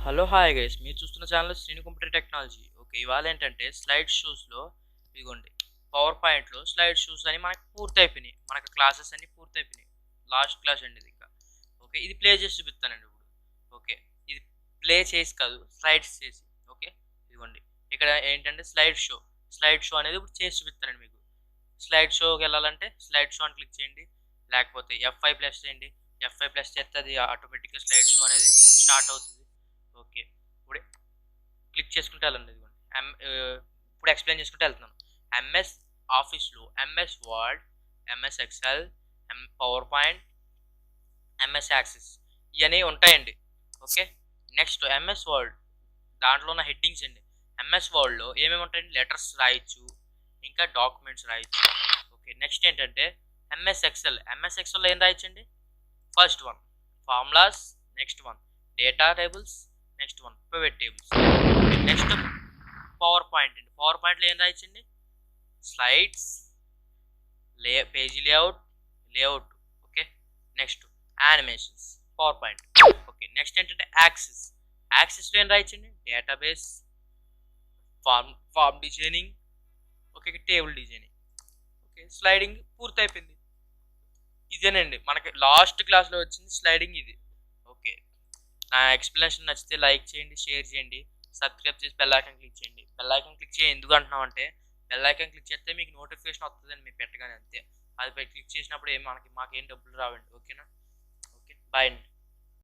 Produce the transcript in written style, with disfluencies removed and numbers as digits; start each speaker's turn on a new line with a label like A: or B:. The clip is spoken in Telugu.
A: హలో హాయ్ గైస్, మీరు చూస్తున్న channel Srinu computer technology. Okay, ఇవాళ ఏంటంటే స్లైడ్ షోస్లో ఇదిగోండి పవర్ పాయింట్లో స్లైడ్ షోస్ అని మనకి పూర్తయిపోయినాయి. మనకి క్లాసెస్ అన్ని పూర్తయిపోయినాయి. లాస్ట్ క్లాస్ అండి ఇది ఇంకా. ఓకే, ఇది ప్లే చేసి చూపిస్తానండి ఇప్పుడు. ఓకే, ఇది ప్లే చేసి కాదు, స్లైడ్స్ చేసి. ఓకే, ఇదిగోండి ఇక్కడ ఏంటంటే స్లైడ్ షో అనేది ఇప్పుడు చేసి చూపిస్తానండి మీకు. స్లైడ్ షోకి వెళ్ళాలంటే స్లైడ్ షో అని క్లిక్ చేయండి, లేకపోతే F5 ప్లస్ చేయండి. F5 ప్లస్ చేస్తే అది ఆటోమేటిక్గా స్లైడ్ షో అనేది స్టార్ట్ అవుతుంది. ఓకే, ఇప్పుడు క్లిక్ చేసుకుంటే వెళ్ళండి. ఇదిగోండి ఇప్పుడు ఎక్స్ప్లెయిన్ చేసుకుంటే వెళ్తున్నాను. ఎంఎస్ ఆఫీస్లో MS word, MS Excel, power point, MS access ఇవన్నీ ఉంటాయండి. ఓకే, నెక్స్ట్ ఎంఎస్ వర్డ్ దాంట్లో ఉన్న హెడ్డింగ్స్ అండి. ఎంఎస్ వర్డ్లో ఏమేమి ఉంటాయండి? లెటర్స్ రాయొచ్చు, ఇంకా డాక్యుమెంట్స్ రాయొచ్చు. ఓకే, నెక్స్ట్ ఏంటంటే ఎంఎస్ ఎక్సెల్లో ఏం రాయొచ్చండి? First one formulas, next one data tables, next one pivot tables. Next PowerPoint అండి. పవర్ పాయింట్లో ఏం రాయొచ్చండి? Slides, page layout. Okay, next animations, PowerPoint. Okay, next ఏంటంటే యాక్సెస్లో ఏం రాయొచ్చండి? Database, form designing, okay, table designing. Okay, sliding పూర్తయిపోయింది. ఇదేనండి మనకి లాస్ట్ క్లాస్లో వచ్చింది స్లైడింగ్ ఇది. ఓకే, నా ఎక్స్ప్లెనేషన్ నచ్చితే లైక్ చేయండి, షేర్ చేయండి, సబ్స్క్రైబ్ చేసి బెల్ ఐకాన్ క్లిక్ చేయండి. బెల్ ఐకాన్ క్లిక్ చేయండి ఎందుకు అంటున్నాం అంటే, బెల్ ఐకాన్ క్లిక్ చేస్తే మీకు నోటిఫికేషన్ వస్తుందండి మీరు పెట్టగానే, అంతే. అది క్లిక్ చేసినప్పుడు మాకేం డబ్బులు రావండి. ఓకేనా? ఓకే, బాయ్ అండి.